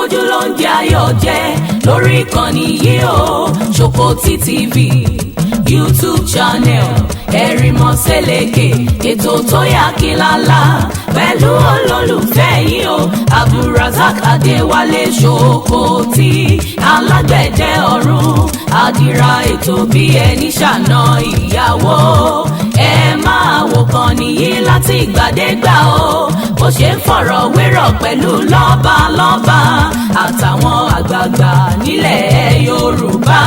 fojú ló ń jẹ ayọ̀ jẹ lórí ìkànnì yìí o Ṣòkòtì TV YouTube channel Ẹ̀rìnmọ́ Sẹ́lẹ̀kẹ̀ ètò tó yà kílálà pẹ̀lú olólùfẹ́ yìí o Abdulrasaq Adéwálé Ṣòkòtì alágbẹ̀dẹ ọ̀run àdìrà ètò bí ẹni ṣàna ìyàwó ẹ máa wò kàn nìyí láti ìgbàdégbà o bó ṣe ń fọ̀rọ̀ wérọ̀ pẹ̀lú lọ́balọ́ba àtàwọn àgbààgbà nílẹ̀ Yorùbá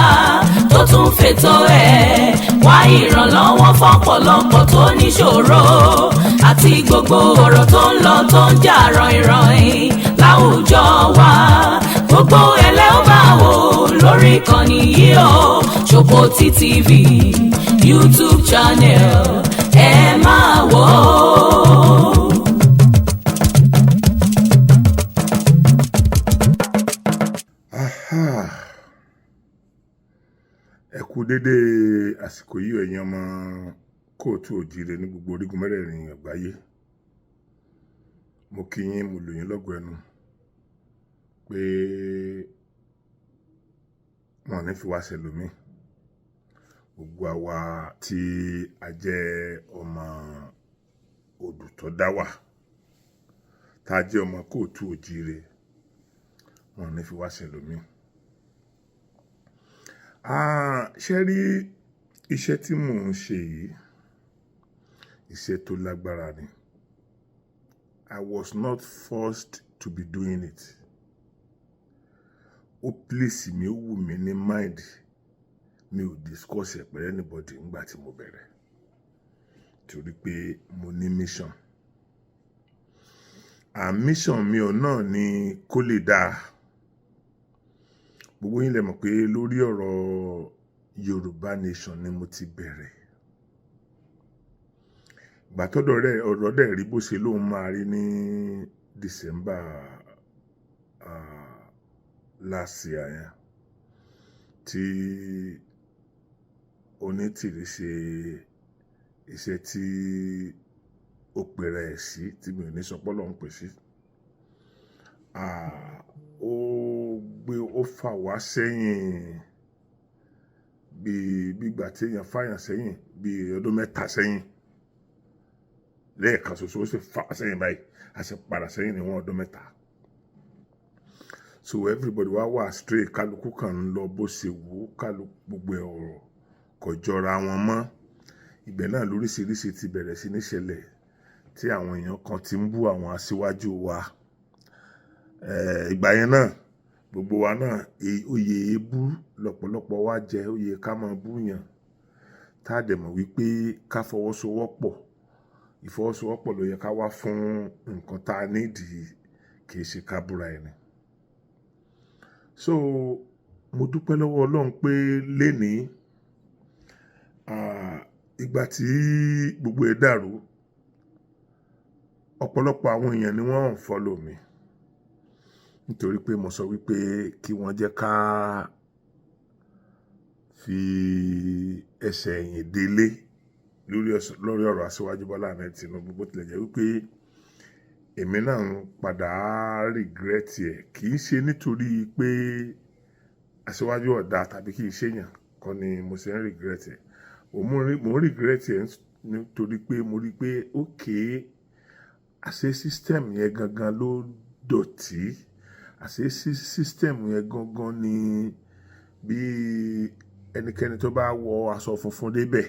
tó tún fètò ẹ̀ wá ìrànlọ́wọ́ fọ́pọ̀lọpọ̀ tó níṣòro àti gbogbo ọ̀rọ̀ tó ń lọ tó ń jà ràn-ìràn láwùjọ wa gbogbo ẹlẹ́ ó máa wò lórí ìkànnì yìí o Ṣòkòtì TV YouTube channel ẹ máa wò ó. Ẹ kú dédé àsìkò yìí ẹ̀yin ọmọ kóòtù òjíire ní gbogbo orígun mẹ́rẹ̀ẹ̀rin àgbáyé. Mo kí yín, mo lù yín lọ́gọ ẹnu pé wọn ní fi wá ṣẹlòmí. Gbogbo àwa tí a jẹ́ ọmọ odù tó dá wà, tá a jẹ́ ọmọ kóòtù òjíire, wọn ní fi wá ṣẹlòmí. Ṣé rí iṣẹ́ tí mò ń ṣe yìí, iṣẹ́ tó lágbára ni. I was not forced to be doing it. Ó please mi, ó wù mí ní mind. Mi ò discuss ẹ̀ pẹ̀lú anybody nígbà tí mo bẹ̀rẹ̀. Torí pé mo ní mission. Mission mi ò náà ni kó lè dáa. Gbogbo yín lẹ mọ̀ pé lórí ọ̀rọ̀ Yorùbá nation ni mo ti bẹ̀rẹ̀. Ìgbà tọ́dọ̀ ọ̀rọ̀ dẹ̀ rí bó ṣe lóun máa rí ní December last year yẹn tí Onítìrí ṣe iṣẹ́ tí ó pèrè ẹ̀ sí tí mi ò ní sọpọ́ lọ́hùn pè sí. Ó fà wá sẹ́yìn bí ìgbà tí èèyàn fàyàn sẹ́yìn bí ọdún 3 sẹ́yìn. Lẹ́ẹ̀kan ṣoṣo ó sì fà wá sẹ́yìn báyìí, a sì padà sẹ́yìn ní ọdún 3. So everybody wá straight, kálukú kan ń lọ bó ṣe wù ú, kálukú gbogbo ọ̀rọ̀ kò jọra wọn mọ́. Ibẹ̀ náà lóríṣiríṣi ti bẹ̀rẹ̀ sí ní ṣẹlẹ̀ tí àwọn èèyàn kan ti ń bú àwọn aṣíwájú wa. Ìgbà yẹn náà gbogbo wa náà oyè ebú lọ́pọ̀lọpọ̀ wa jẹ, oyè ká máa bú yàn tá a dẹ̀ mọ̀ wípé ká fọwọ́sowọ́pọ̀, ìfọwọ́sowọ́pọ̀ ló yẹ ká wá fún nǹkan tá a nídìí, kì í ṣe ká búra ẹni. So mo dúpẹ́ lọ́wọ́ Ọlọ́run pé lénìí ìgbà tí gbogbo ẹ̀ dàrú, ọ̀pọ̀lọpọ̀ àwọn èèyàn ni wọ́n unfollow mi nítorí pé mo sọ wípé kí wọ́n jẹ́ ká fi ẹsẹ̀ ẹ̀yìn délé lórí ọ̀rọ̀ Aṣíwájú Bọ́lá Ahmed Tinubu, bó tilẹ̀ jẹ́ wípé èmi náà ń padà regret ẹ̀. Kì í ṣe nítorí pé Aṣíwájú ọ̀dà tàbí kì í ṣèyàn kọ́ ni mo ṣe ń regret ẹ̀. Mo ń regret ẹ̀ nítorí pé mo rí pé àṣẹ system yẹn gangan ló dọ̀tí. Àṣẹ system yẹn gangan ni bí ẹnikẹ́ni tó bá wọ aṣọ funfun débẹ̀,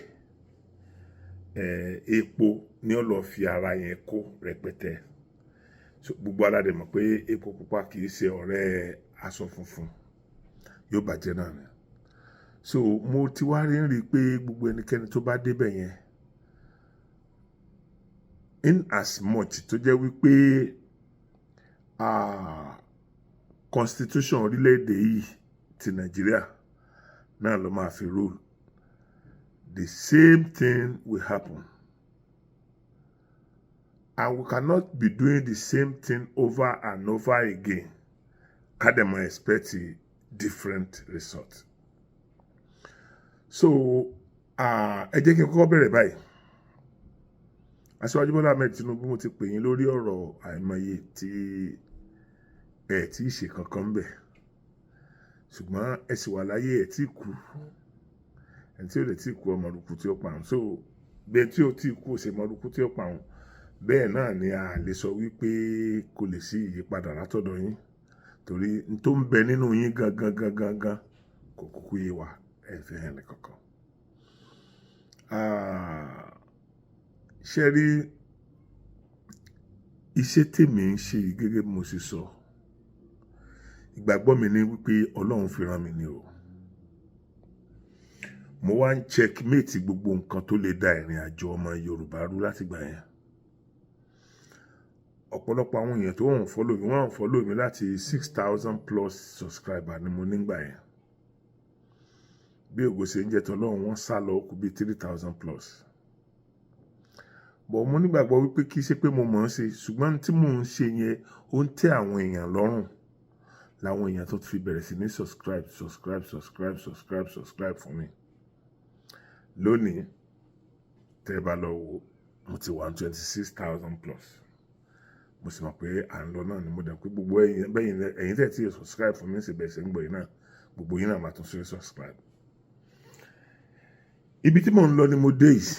epo ni ó lọ fi ara yẹn kó rẹpẹtẹ. So gbogbo aládé mọ̀ pé epo pupa kì í ṣe ọ̀rẹ́ aṣọ funfun, yóò bàjẹ́ náà ni. So mo ti wá rí pé gbogbo ẹnikẹ́ni tó bá débẹ̀ yẹn, in as much tó jẹ́ wípé constitution orílẹ̀-èdè yìí ti Nàìjíríà náà ló máa fi rule, the same thing will happen. And we cannot be doing the same thing over and over again. Ká dẹ̀ máa expect a different result. So ẹ jẹ́ kí n kọ́kọ́ bẹ̀rẹ̀ báyìí. Aṣíwájú Bọ́lá Ahmed Tinubu, mo ti pè yín lórí ọ̀rọ̀ àìmọye tí ẹ tí ì ṣe kankan bẹ̀ ṣùgbọ́n ẹ sì wà láyé ẹ tí kú ẹ tí ò lè tí kú ọmọrúkú tí ó pa òun so bẹ́ẹ̀ tí ó tí kú ò ṣe ọmọrúkú tí ó pa òun bẹ́ẹ̀ náà ni a lè sọ wípé kò lè sí ìyípadà látọ̀dọ̀ yín torí n tó ń bẹ nínú yín gangan kò kúkú yé wa ẹ fi hàn ní kankan. Ṣe rí iṣẹ́ tèmi ń ṣe gẹ́gẹ́ bí mo ṣe sọ ìgbàgbọ́ mi ni wípé Ọlọ́run fi rán mi ni o mo wá ń checkmate gbogbo nǹkan tó lè da ìrìn àjò ọmọ Yorùbá rú láti gbà yẹn ọ̀pọ̀lọpọ̀ àwọn èèyàn tó wọ́n follow mi láti 6,000 plus subscriber ni mo nígbà yẹn bí ògo ṣe ń jẹ́ tọ́lọ́run wọ́n sá lọ kù bí 3,000 plus bọ̀ mo nígbàgbọ́ wípé kì í ṣe pé mo mọ̀ ọ́n ṣe ṣùgbọ́n tí mò ń ṣe yẹn ó ń tẹ́ àwọn èèyàn lọ́rùn láwọn èèyàn tó fi bẹ̀rẹ̀ sí ní subscribe fún mi lónìí tẹ́ bá lọ wò mo ti wà 26,000 plus mo sì mọ̀ pé à ń lọ náà ni mo dẹ̀ pé gbogbo ẹ̀yin tẹ́ tí subscribe fún mi sì bẹ̀rẹ̀ sí ń gbọ́ yìí náà gbogbo yín náà máa tún ṣe subscribe ibi tí mò ń lọ ni mo dé yìí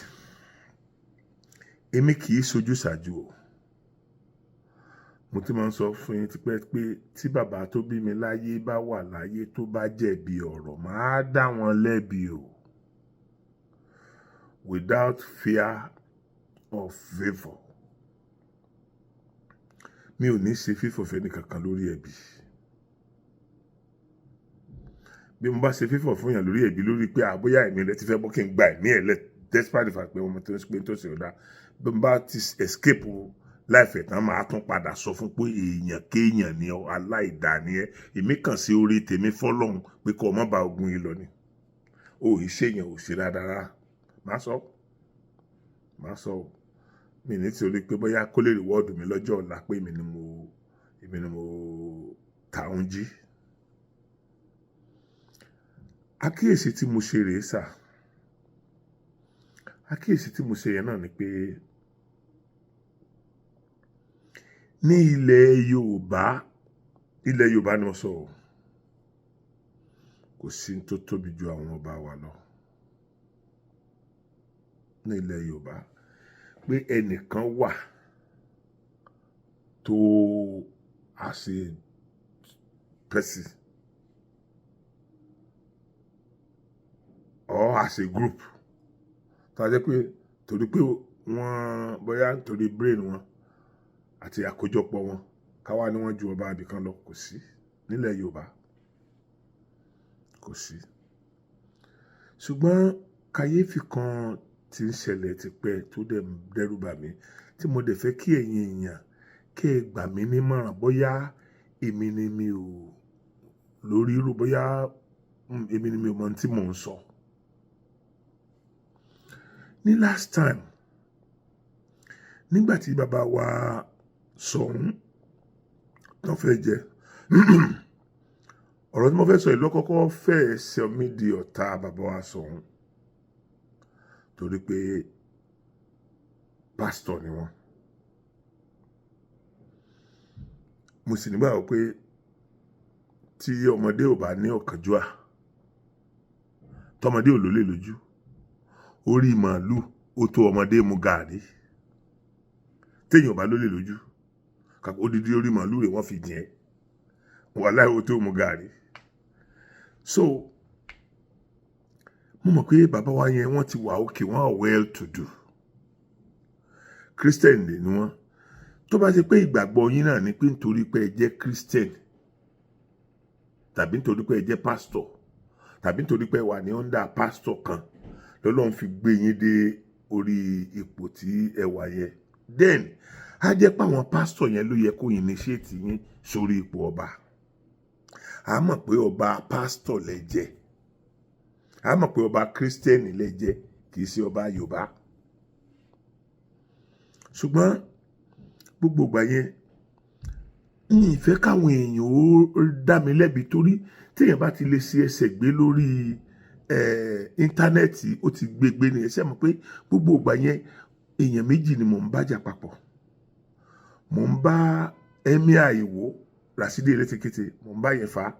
èmi kì í sojú ṣáájú o mo ti máa ń sọ fún yín tipẹ́ pé tí bàbá tó bí mi láyé bá wà láyé tó bá jẹ̀bi ọ̀rọ̀ máa dá wọn lẹ́bi o without fear of favour mi ò ní ṣe fífọ̀ fẹ́ nìkankan lórí ẹ̀bi bí mo bá ṣe fífọ̀ fún yàn lórí ẹ̀bi lórí pé àbóyá ẹ̀mí rẹ ti fẹ́ bọ́ kí n gba ẹ̀mí ẹ̀ lẹ̀ despite the fact pé ọmọ tó ń pè tó ṣe ọ̀dà bí mo bá ti escape láìfẹ̀ tán máa tún padà sọ fún pé èèyàn kéèyàn ni ọ aláìdá ni ẹ èmi kàn sí orí tèmi fọlọ́hún pé kó o má ba ogun yìí lọ ni o ì ṣèyàn ò ṣe dáadáa má sọ mi ní torí pé bóyá kó lè rewọ́ọ̀dù mi lọ́jọ́ ọ̀la pé èmi ni mo ta òun jí àkíyèsí tí mo ṣe rèé sà àkíyèsí tí mo ṣe yẹn náà ni pé ní ilẹ̀ Yorùbá ni mo sọ kò sí tó tóbi ju àwọn ọba wa lọ ní ilẹ̀ Yorùbá pé ẹnìkan wà tó as a person or as a group tó a jẹ́ pé torí pé wọ́n bóyá nítorí brain wọn àti àkójọpọ̀ wọn káwá ni wọ́n ju ọba abìkan lọ kò sí nílẹ̀ Yorùbá kò sí ṣùgbọ́n kàyéfì kan tí ń ṣẹlẹ̀ tipẹ́ tó dẹ̀ dẹ́rù bà mí tí mo dẹ̀ fẹ́ kí ẹ̀yin èèyàn kí ẹ gbà mí nímọ̀ràn bóyá èmi ni mi ò lórí irú bóyá èmi ni mi ò mọ ohun tí mò ń sọ. Ní last time nígbà tí bàbá wa Ṣọ̀ún tó fẹ́ jẹ ọ̀rọ̀ tí mo fẹ́ sọ yìí ló kọ́kọ́ fẹ́ sọ mí di ọ̀tá bàbá wa Ṣọ̀ún torí pé pásítọ̀ ni wọ́n mo sì nígbàgbọ́ pé tí ọmọdé ò bá ní ọ̀kánjúà tọmọdé ò lólè lójú orí màálù ó tó ọmọdé mu gààrí téèyàn ò bá lólè lójú kàkó odidi orí màálù rẹ̀ wọ́n fi jẹ́ wàláhì ó tó mu gààrí so mo mọ̀ pé bàbá wa yẹn wọ́n ti wà òkè wọ́n are well to do Christian ni wọ́n tó bá ṣe pé ìgbàgbọ́ yín náà ni pé nítorí pé ẹ jẹ́ Christian tàbí nítorí pé ẹ jẹ́ pastor tàbí nítorí pé ẹ wà ní under pastor kan lọ́lọ́run fi gbé yín dé orí ipò tí ẹ wà yẹn then á jẹ́ pé àwọn pastor yẹn ló yẹ kó initiate yín sórí ipò ọba a mọ̀ pé ọba pastor lẹ jẹ́ a mọ̀ pé ọba Christian lẹ jẹ́ kì í ṣe ọba Yorùbá ṣùgbọ́n gbogbo ìgbà yẹn ní ìfẹ́ káwọn èèyàn ó dá mi lẹ́bi torí téèyàn bá ti lè ṣe ẹsẹ̀ gbé lórí íńtánẹ́ẹ̀tì ó ti gbégbé ni ẹsẹ̀ mọ̀ pé gbogbo ìgbà yẹn èèyàn méjì ni mò ń bájà papọ̀ mò ń bá Emir Ìwó Rasidi Elétékété mò ń bá yẹn fà á,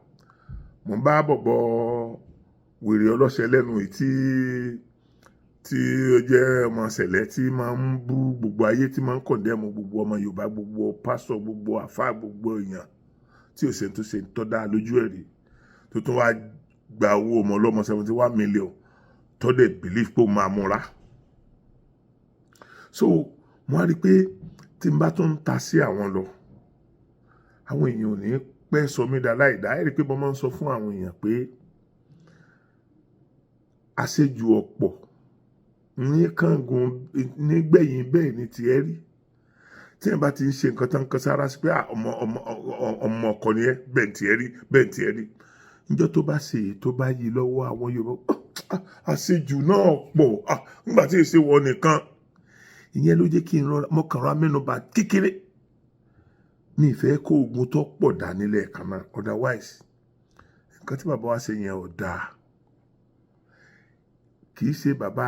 mò ń bá bọ̀bọ̀ wèrè ọlọ́ṣẹ lẹ́nu yìí tí ó jẹ́ ọmọ ṣẹ̀lẹ̀ tí máa ń bú gbogbo ayé, tí máa ń kọ̀ndẹ́mù gbogbo ọmọ Yorùbá, gbogbo pásọ̀, gbogbo àfáà, gbogbo èèyàn tí ò ṣe tó ṣe tó dá lójú ẹ̀rí, tó tún wá gba owó ọmọ ọlọ́mọ 71 million tó dẹ̀ believe pé ó máa múra. So mo wá rí pé tí n bá tún ń ta sí àwọn lọ, àwọn èèyàn ò ní pẹ́ sọ mí dá láìdá. Ẹ rí pé mo máa ń sọ fún àwọn èèyàn pé àṣejù ọ̀pọ̀ ní kángun nígbẹ̀yìn bẹ́ẹ̀ ni tiẹ̀ rí. Tí ẹ bá ti ń ṣe nǹkan tán kan sára sí pé ọmọ ọkọ ni ẹ, bẹ́ẹ̀ tiẹ̀ rí, bẹ́ẹ̀ tiẹ̀ rí. Níjọ́ tó bá ṣe tó bá yí lọ́wọ́ àwọn Yorùbá, àṣejù náà pọ̀ nígbà tí èsì wọ nìkan. Ìyẹn ló jẹ́ kí n rọra mọ́kànlá mẹ́nuba kékeré. Mi ìfẹ́ kó ogun tó pọ̀ dà nílẹ̀ kan náà, otherwise nǹkan tí bàbá wa ṣe yẹn ò dáa. Kì í ṣe bàbá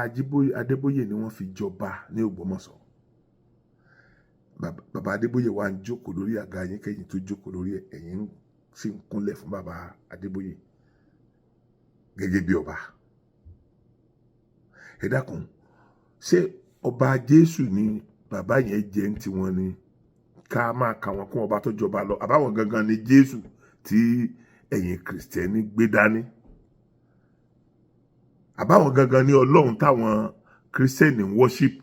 Adébóyè ni wọ́n fi jọba ní Ògbómọ̀ṣọ́. Bàbá Adébóyè wà ń jókòó lórí àga yín, kẹ́yìn tó jókòó lórí ẹ̀yìn sì ń kúnlẹ̀ fún bàbá Adébóyè gẹ́gẹ́ bí ọba. Ẹ dákun, ṣé ọba Jésù ni bàbá yẹn jẹ́ ń tiwọn ni ká máa kà wọ́n kún ọba tó jọba lọ? Àbáwọn gangan ni Jésù tí ẹ̀yin Kìrìsìtẹ́nì gbé dání? Àbáwọn gangan ni Ọlọ́run táwọn Kìrìsìtẹ́nì ń worship?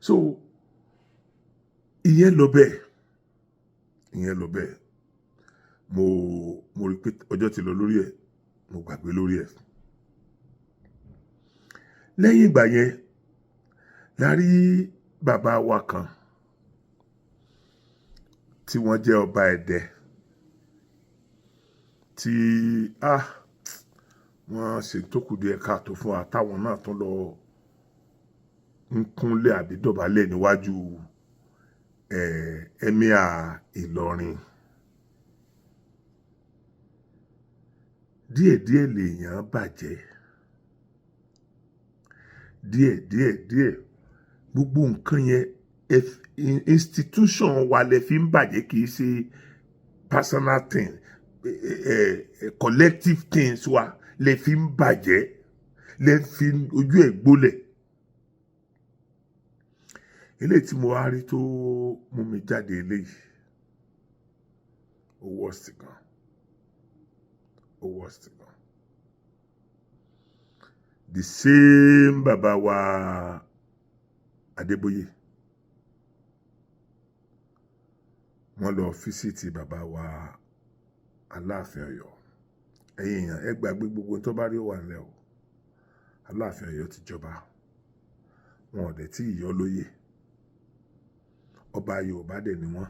So ìyẹn lọ bẹ́ẹ̀, mo rí pé ọjọ́ ti lọ lórí ẹ̀, mo gbàgbé lórí ẹ̀. Lẹ́yìn ìgbà yẹn la rí bàbá wa kan tí wọ́n jẹ́ ọba Ẹdẹ, tí wọ́n ṣe tó kù díẹ̀ káàtó fún wa, táwọn náà tún lọ ń kúnlẹ̀ àbí dọ̀bálẹ̀ níwájú Emir Ìlọrin. Díẹ̀díẹ̀ lèèyàn bàjẹ́, díẹ̀ gbogbo nǹkan yẹn institution wa lè fi ń bàjẹ́, kì í ṣe personal thing, collective things wa lè fi ń bàjẹ́, lè fi ojú ẹ̀ gbólẹ̀. Eléyìí tí mo wá rí tó mú mi jáde eléyìí ó worst gan. The same bàbá wa Adébóyè, wọ́n lọ fíṣítì bàbá wa Aláàfin Ọ̀yọ́. Ẹ̀yin èèyàn, ẹ gbàgbé gbogbo tó bá rí wà nílẹ̀ o. Aláàfin Ọ̀yọ́ ti jọba, wọn ò dẹ̀ tí ì yọ lóyè. Ọba Yorùbá dẹ̀ ni wọ́n.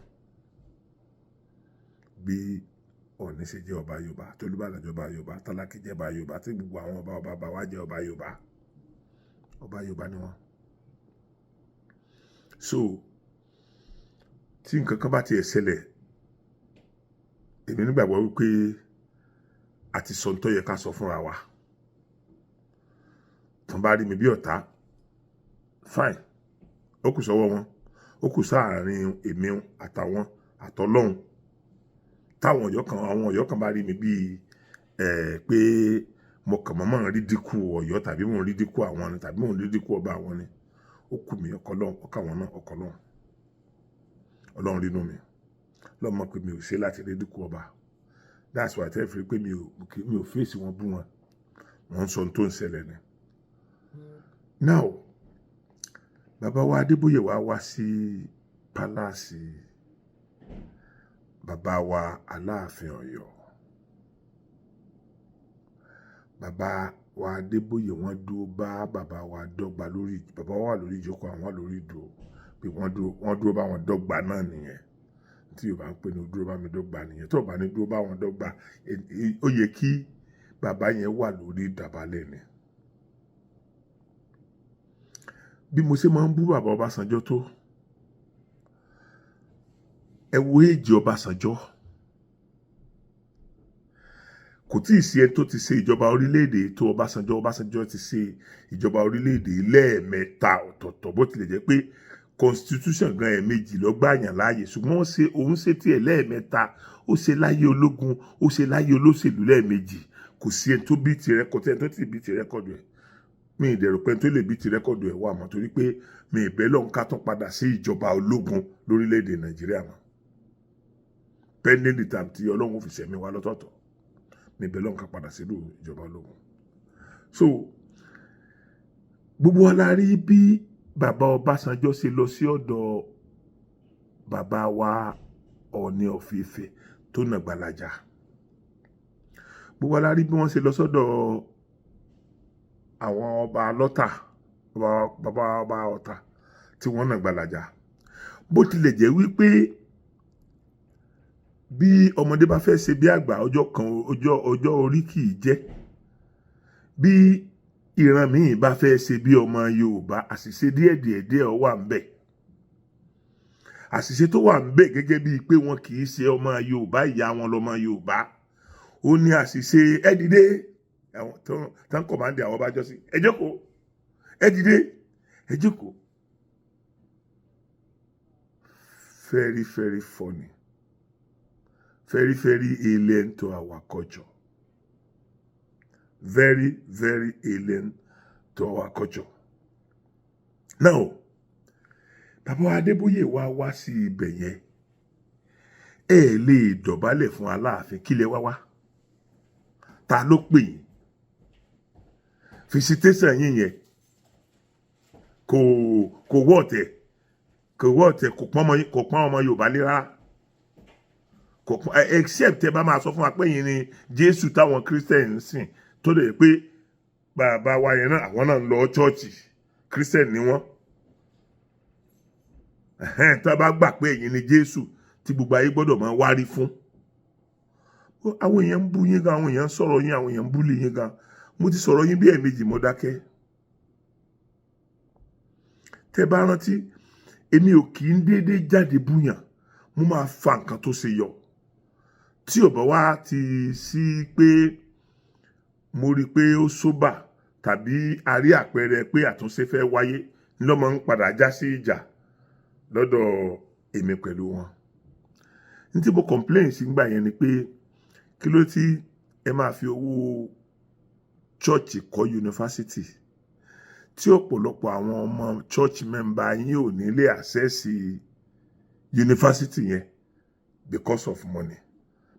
Bí Ọọ̀ni ṣe jẹ́ ọba Yorùbá, Tolúbàdàn jẹ́ ọba Yorùbá, Tálákì jẹ́ ọba Yorùbá, tí gbogbo àwọn ọba wa jẹ́ ọba Yorùbá. Ọba Yorùbá ni wọ́n. So tí nǹkan kan bá ti ẹ̀ ṣẹlẹ̀, èmi nígbàgbọ́ wípé a ti sọ tó yẹ ká sọ fúnra wa. Tán bá rí mi bí ọ̀tá, fine, ó kù sọ́wọ́ wọn, ó kù sáàárín èmi àtàwọn àtọlọ́hun. Táwọn Ọ̀yọ́ kan bá rí mi bíi pé mo kàn mọ́ rí dínkù Ọ̀yọ́, tàbí mo rí dínkù àwọn ni, tàbí mo rí dínkù ọba àwọn ni, ó kù mí ọkọ̀ lọ́hun, ọkọ̀ àwọn náà ọkọ̀ lọ́hun. Ọlọ́run rínú mi, Ọlọ́run mọ̀ pé mi ò ṣe láti rí dínkù ọba. That's why tẹ́ fi rí pé mi ò fèsì wọn bú wọn, wọ́n ń sọ tó ń ṣẹlẹ̀ ni. Now bàbá wa Adébóyè wá sí pálásì bàbá wa Aláàfin Ọ̀yọ́. Bàbá wa Adébóyè wọ́n dúró bá bàbá wa dọ́gba lórí, bàbá wa wà lórí ìjókòó, àwọn wà lórí ìdúró, pé wọ́n dúró bá wọn dọ́gba náà nìyẹn. Tí Yorùbá ń pè ní dúró bá mi dọ́gba nìyẹn. Tó bá ní dúró bá wọn dọ́gba, ó yẹ kí bàbá yẹn wà lórí ìdàbálẹ̀ ni. Bí mo ṣe máa ń bú bàbá Ọbásanjọ́ tó, ẹ wo èjì Ọbásanjọ́. Kò tí ì sí ẹni tó ti ṣe ìjọba orílẹ̀-èdè tó Ọbásanjọ́. Ọbásanjọ́ ti ṣe ìjọba orílẹ̀-èdè lẹ́ẹ̀mẹ́ta ọ̀tọ̀ọ̀tọ̀, bó tilẹ̀ jẹ́ pé constitution gan ẹ̀ẹ̀mejì ló gbàyàn láàyè ṣùgbọ́n òun ṣe tiẹ̀ lẹ́ẹ̀mẹ́ta ó ṣe láyé ológun ó ṣe láyé olóṣèlú lẹ́ẹ̀mejì kò sí ẹni tó bí ti rẹ́kọ̀dù ẹni tó ti bí ti rẹ́kọ̀dù ẹ̀ mi ì dẹ̀rù pé ẹni tó lè bí ti rẹ́kọ̀dù ẹ̀ wà mọ́ torí pé mi ìbẹ́ lọ́n ká tún padà sí ìjọba ológun lórílẹ̀‐èdè Nàìjíríà mọ́ pending the time tí Ọlọ́run fi ṣẹ̀mí wa lọ́tọ̀ọ̀tọ̀ mi ìbẹ́ lọ́n ká padà sílùú ìjọba ológun so gbogbo wa la rí bí bàbá Ọbásanjọ́ ṣe lọ sí ọ̀dọ̀ bàbá wa Ọọ̀ni of Ifẹ̀ tó nà Gbàlàjà gbogbo wa la rí bí wọ́n ṣe lọ sọ́dọ̀ àwọn ọba lọ́tà bàbá ọba Ọ̀tà tí wọ́n nà Gbàlàjà bó tilẹ̀ jẹ́ wípé bí ọmọdé bá fẹ́ ṣe bí àgbà ọjọ́ orí kì í jẹ́ bí ìran míì bá fẹ́ ṣe bí ọmọ Yorùbá àṣìṣe díẹ̀ ó wà ń bẹ̀ àṣìṣe tó wà ń bẹ̀ gẹ́gẹ́ bíi pé wọn kì í ṣe ọmọ Yorùbá ìyá wọn lọmọ Yorùbá ó ní àṣìṣe ẹ dìde àwọn tán kọ̀mándì àwọn bá jọ sí ẹ jókòó ẹ dìde ẹ jókòó very very funny very very alien to our culture. Very, very alien to our culture. Now, Bàbá Adébóyè wá sí ibẹ̀ yẹn. Ẹ lè dọ̀bálẹ̀ fún Aláàfin kílẹ̀ wá. Ta ló pè yín? Visitation yín yẹn. Kò wọ́ọ̀tẹ̀. Kò pọ́n ọmọ Yorùbá lé rárá. Except ẹ bá máa sọ fún wa pé yín ni Jésù táwọn Christian sìn. Tó lè pé bàbá wa yẹn náà àwọn náà ń lọ chọ́ọ̀chì Christian ni wọ́n tá a bá gbà pé ẹ̀yin ni Jésù tí gbogbo ayé gbọ́dọ̀ máa wárí fún àwọn èèyàn ń bú yín gan àwọn èèyàn ń sọ̀rọ̀ yín àwọn èèyàn ń búlì yín gan mo ti sọ̀rọ̀ yín bí ẹ̀ẹ̀mejì mo dákẹ́ tẹ́ bá rántí èmi ò kì í déédéé jáde búyàn mo máa fa nǹkan tó ṣe yọ tí ò bá wá ti sí pé mo rí pé ó sóbà tàbí a rí àpẹẹrẹ pé àtúnṣe fẹ́ wáyé ló máa ń padà já sí ìjà lọ́dọ̀ èmi pẹ̀lú wọn. Ní tí mo complain sí gbà yẹn ni pé kí ló tí ẹ máa fi owó church kọ́ yunifásitì tí ọ̀pọ̀lọpọ̀ àwọn ọmọ church member yín ò ní lè access yunifásitì yẹn because of money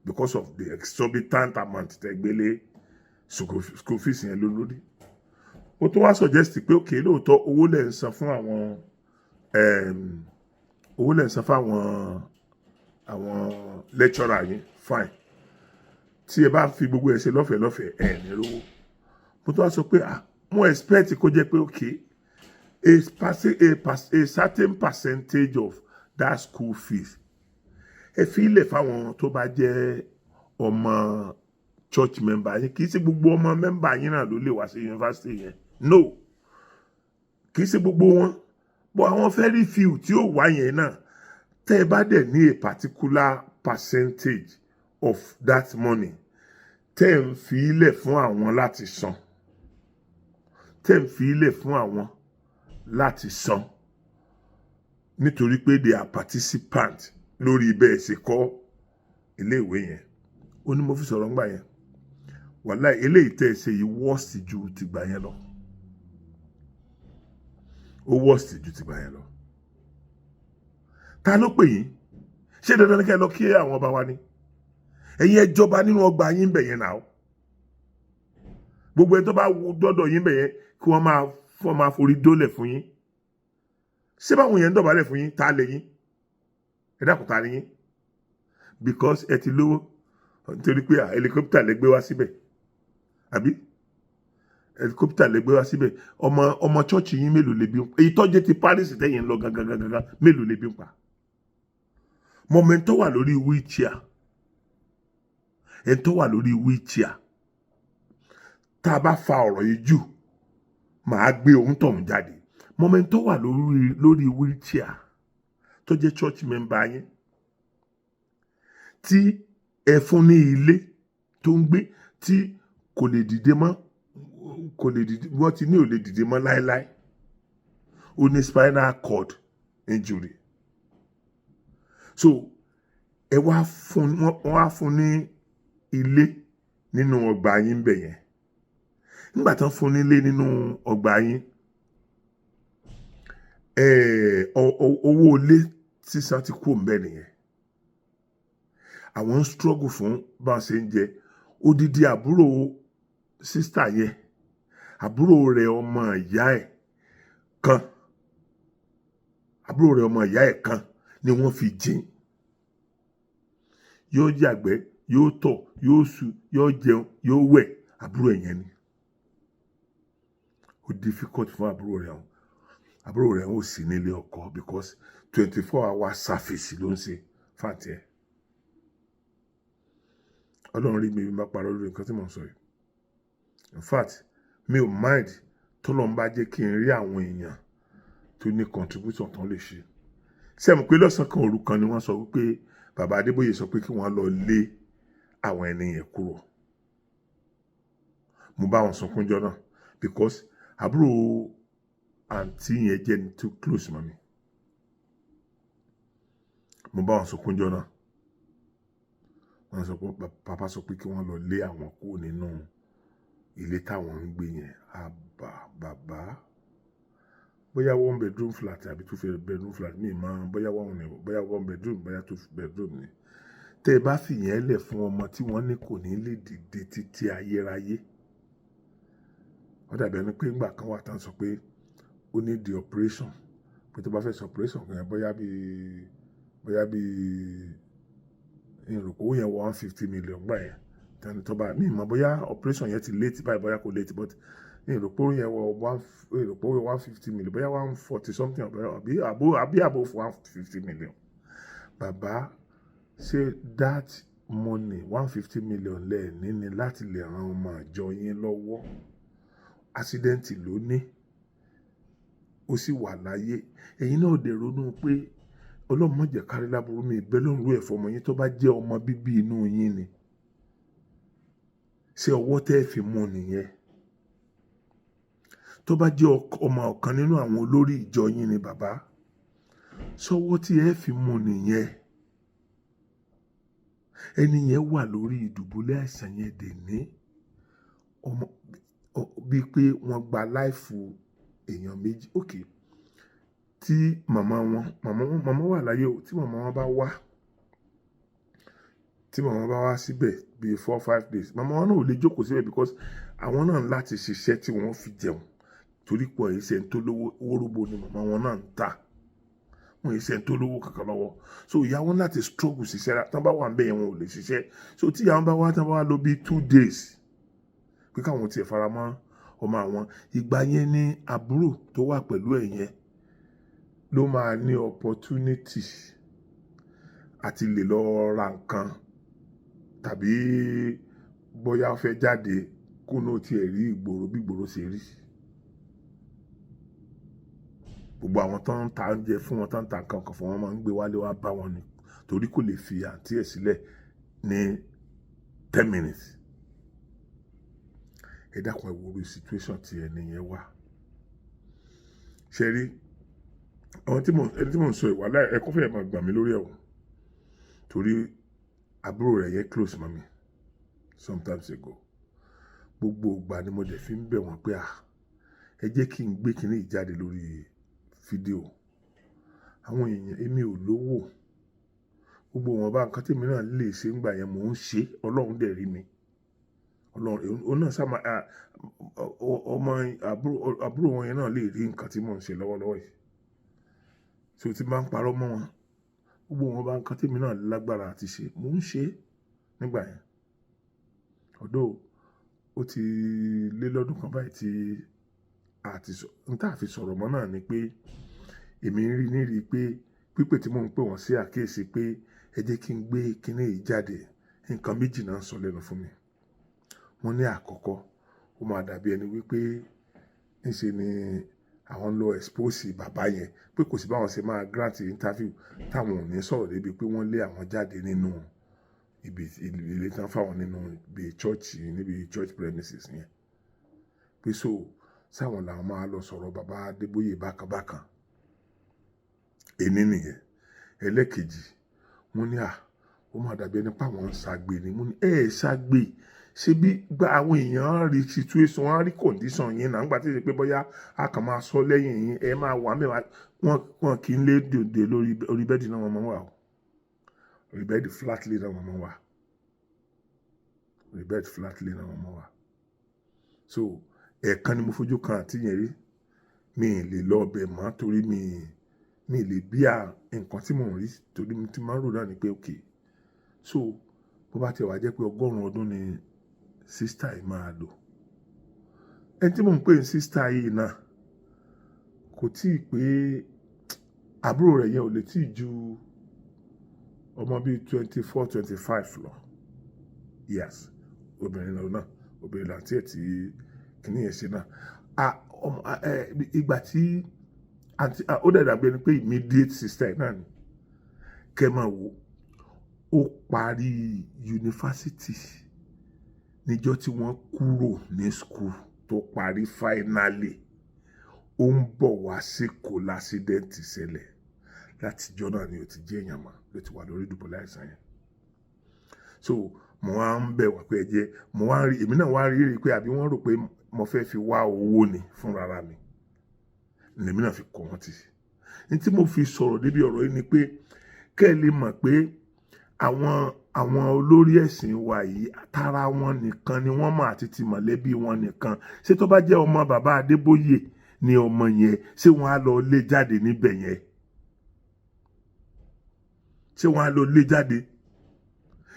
because of the exorbitant amount tẹ́gbélé school fees yẹn lórí ó tó wá suggest pé okay lóòótọ́ owó lẹ̀ ń san fún àwọn lecturer yín fine tí ẹ bá fi gbogbo ẹ̀ ṣe lọ́fẹ̀ẹ́ ẹ̀ ní rówó mo tó wá sọ pé mo expect kó jẹ́ pé okay a certain percentage of that school fees ẹ fi ilẹ̀ fáwọn tó bá jẹ́ ọmọ church member yín kì í ṣe gbogbo ọmọ member yín náà ló lè wá sí university yẹn no kì í ṣe gbogbo wọn but àwọn very few tí ó wá yẹn náà tẹ́ ẹ bá dẹ̀ ní a particular percentage of that money tẹ́ ẹ ń fi ilẹ̀ fún àwọn láti san nítorí pé they are participant lórí bẹ́ẹ̀ ṣe kọ́ iléèwé yẹn ó ní mo fi sọ̀rọ̀ ńgbà yẹn wàláì eléyìí tẹ́ ẹ ṣe yìí worst ju tìgbà yẹn lọ ó worst ju tìgbà yẹn lọ ta ló pè yín ṣé dandan ní kẹ́ ẹ lọ kí àwọn ọba wa ni ẹ̀yin ẹ jọba nínú ọgbà yín bẹ̀ yẹn náà gbogbo ẹ tó bá dọ́dọ̀ yín bẹ̀ yẹn kí wọ́n máa forí dólẹ̀ fún yín ṣé báwọn yẹn ń dọ̀bálẹ̀ fún yín ta lè yín ẹ dákun ta ni yín because ẹ ti lówó nítorí pé helicopter lè gbé wá síbẹ̀ àbí helicopter lè gbé wá síbẹ̀ ọmọ chọ́ọ̀chì yín mélòó lè bí ń pa èyí tọ́jú ti Paris tẹ́yìn lọ gangan mélòó lè bí ń pa mọ̀mẹ́ntọ́ wà lórí wheelchair tá a bá fa ọ̀rọ̀ yìí jù màá gbé ohun tọ̀hún jáde mọ̀mẹ́ntọ́ wà lórí wheelchair tó jẹ́ church member yín tí ẹ fún ní ilé tó ń gbé tí kò lè dìde mọ́ wọ́n ti ní ò lè dìde mọ́ láéláé ó ní spinal cord injury. So ẹ wá fún wọ́n wá fún ní ilé nínú ọgbà yín bẹ̀ yẹn. Nígbà tán fún nílé nínú ọgbà yín, owó ilé sísan ti kú ńbẹ̀ nìyẹn. Àwọn ń struggle fún bá ṣe ń jẹ. Odidi àbúrò sísítà yẹn, àbúrò rẹ̀ ọmọ ìyá ẹ̀ kan ni wọ́n fi jìn. Yóò yàgbẹ́, yóò tọ̀, yóò ṣu, yóò jẹun, yóò wẹ̀, àbúrò ẹ̀ yẹn ni. Ó difficult fún àbúrò rẹ̀ ọ̀hún. Àbúrò rẹ̀ ò sí nílé ọkọ because 24-hour service ló ń ṣe fàǹtì ẹ̀. Ọlọ́run rí mi bí má parọ́ lórí nǹkan tí mò ń sọ yìí. In fact, mi ò mind tọ́lọ́run bá jẹ́ kí n rí àwọn èèyàn tó ní contribution tán lè ṣe. Ṣé mo pé lọ́sàn kan òru kan ni wọ́n sọ wípé bàbá Adébóyè sọ pé kí wọ́n lọ lé àwọn ẹni yẹn kúrò. Mo bá wọn sunkún jọ náà because àbúrò àǹtí yẹn jẹ́ ní too close mọ́ mi. Mo bá wọn sunkún jọ náà. Wọ́n sọ pé bàbá sọ pé kí wọ́n lọ lé àwọn kúrò nínú ilé táwọn ń gbé yẹn. Bàbá bóyá 1 bedroom flat àbí 2 bedroom flat mi máa bóyá 1 bedroom bóyá 2 bedroom ni. Tẹ́ ẹ bá fi yẹn lẹ̀ fún ọmọ tí wọ́n ní kò ní lè dìde títí ayérayé. Ó dàbí ẹni pé ńgbà kan wà tán sọ pé ó ní the operation pé tó bá fẹ́ sọ operation kan yẹn bóyá bí ìrùkọ́ yẹn 150 million gbà yẹn. Tẹ́ni tó bá mi mọ̀ bóyá operation yẹn ti late báyìí bóyá kò late but ìrùkọ́ yẹn wọ 150 million bóyá 140 something àbí above 150 million. Bàbá ṣe that money 150 million lẹ́ẹ̀ní ni láti lè ran ọmọ àjọ yín lọ́wọ́. Accident ló ní. Ó sì wà láyé. Ẹ̀yin náà dẹ̀ ronú pé Ọlọ́run má jẹ́ kárí láburú mi ìbẹ́ lóun rú ẹ̀fọ́ ọmọ yín tó bá jẹ́ ọmọ bíbí inú yín ni. Ṣé ọwọ́ tẹ́ fi mú nìyẹn? Tó bá jẹ́ ọmọ ọ̀kan nínú àwọn olórí ìjọ yín ni bàbá, sọ́wọ́ tí ẹ fi mú nìyẹn. Ẹni yẹn wà lórí ìdùbúlẹ̀ àìsàn yẹn dè ní ọmọ bíi pé wọ́n gba láìfù èèyàn méjì. Okay. Tí màmá wà láyé o, tí màmá wọn bá wá síbẹ̀ bíi 4-5 days, màmá wọn náà ò lè jókòó síbẹ̀ because àwọn náà láti ṣiṣẹ́ tí wọ́n fi jẹun. Torí pọ̀ ẹ̀ṣẹ̀ tó lówó wóróbo ni màmá wọn náà ń tà. Wọ́n ẹ̀ṣẹ̀ tó lówó kankan lọ́wọ́. So ìyá wọn láti struggle ṣiṣẹ́ tán bá wà ń bẹ̀ yẹn wọn ò lè ṣiṣẹ́. So tí ìyá wọn bá wá tán bá wá lọ bíi 2 days pé káwọn tiẹ̀ fara mọ́ ọmọ àwọn. Ìgbà yẹn ni àbúrò tó wà pẹ̀lú ẹ̀ yẹn ló máa ní opportunity àti lè lọ ra nǹkan tàbí bóyá ó fẹ́ jáde kó náà tiẹ̀ rí ìgboro bí ìgboro ṣe rí. Gbogbo àwọn tó ń ta oúnjẹ fún wọn tó ń ta nǹkan kan fún wọn máa ń gbé wálé wá bá wọn ni torí kò lè fi àǹtí ẹ̀ sílẹ̀ ní 10 minutes. Ẹ dákun ẹ wo orí situation tí ẹni yẹn wà. Ṣé rí ẹni tí mò ń sọ ìwà láì ẹkún fẹ́ẹ̀ máa gbà mí lórí ẹ̀wọ̀n torí àbúrò rẹ̀ yẹn close mọ́ mi sometimes ago. Gbogbo ìgbà ni mo dẹ̀ fi ń bẹ̀ wọ́n pé ẹ jẹ́ kí n gbé kinní ìjáde lórí fídíò. Àwọn èèyàn èmi ò lówó. Gbogbo wọn bá nǹkan tí èmi náà lè ṣe ńgbà yẹn mò ń ṣe. Ọlọ́run dẹ̀ rí mi. Ọlọ́run ó náà sábà ọmọ àbúrò wọn yẹn náà lè rí nǹkan tí mò ń ṣe lọ́wọ́lọ́wọ́ yìí. So tí bá ń parọ́ mọ́ wọn, gbogbo wọn bá nǹkan tí èmi náà lágbára àti ṣe mò ń ṣe nígbà yẹn. Although ó ti lé lọ́dún kan báyìí tí n tá fi sọ̀rọ̀ mọ́ náà ni pé èmi rí pé pípè tí mò ń pè wọ́n sí àkíyèsí pé ẹ jẹ́ kí n gbé kinní yìí jáde. Nǹkan méjì náà ń sọ lẹ́nu fún mi. Wọ́n ní àkọ́kọ́ ó máa dàbí ẹni wípé ńṣe ni àwọn ń lọ expose bàbá yẹn pé kò sí báwọn ṣe máa grant interview táwọn ò ní sọ̀rọ̀ débi pé wọ́n lé àwọn jáde nínú ibi ilé tán fáwọn nínú ibi church níbi church premises yẹn. Pé so sáwọn làwọn máa lọ sọ̀rọ̀ bàbá Adébóyè bákan. èní nìyẹn. Ẹlẹ́kejì wọ́n ní ó máa dàbí ẹni pé àwọn ń ṣagbe ni. mo ní ṣagbe ṣe bí gba àwọn èèyàn á rí situation á rí condition yín náà nígbà tí ó ṣe pé bóyá a kàn máa sọ lẹ́yìn yín ẹ máa wà mẹ́wàá wọn kì í lé dòde lórí bẹ́ẹ̀dì náà wọ́n máa wà o orí bẹ́ẹ̀dì flatly náà wọ́n máa wà orí bẹ́ẹ̀dì flatly náà wọ́n máa wà. So ẹ̀ẹ̀kan ni mo fojú kan àti yẹn rí mi ì lè lọ ọbẹ̀ mọ́ torí mi ì lè bí nǹkan tí mò ń rí torí mi ti máa ń rò náà ni pé okay so bó bá ti wà jẹ́ pé 100 ọdún ni sísítà yìí máa lò ẹni tí mò ń pè ní sísítà yìí náà kò tí ì pé àbúrò rẹ̀ yẹn ò lè tí ì ju ọmọ bíi 24-25 lọ yes obìnrin náà obìnrin làǹtí ẹ̀ tí kìíní yẹn ṣe náà ìgbà tí ó dẹ̀ dàbí ẹni pé immediate sister náà ni kẹ́ máa wò ó parí yunifásitì níjọ́ tí wọ́n kúrò ní school tó parí finally ó ń bọ̀ wá síkò lásídẹ́ǹtì ṣẹlẹ̀ látijọ́ náà ni ó ti jẹ́ èèyàn mọ́ ló ti wà lórí ìdùbọ̀lẹ̀ àìsàn yẹn. So mo wá ń bẹ̀ wá pé ẹ̀jẹ̀ mo wá ń rí èmi náà wá rí pé àbí wọ́n rò pé mo fẹ́ fi wá owó ni fúnra mi lèmi náà fi kọ́ wọn ti. ní tí mo fi sọ̀rọ̀ débi ọ̀rọ̀ yìí ni pé kẹ́ ẹ lè mọ̀ pé àwọn olórí ẹ̀sìn wa yìí tara wọn nìkan ni wọ́n mọ̀ àti ti mọ̀lẹ́bí wọn nìkan ṣé tó bá jẹ́ ọmọ bàbá Adébóyè ni ọmọ yẹn ṣé wọ́n á lọ lé jáde níbẹ̀ yẹn ṣé wọ́n á lọ lé jáde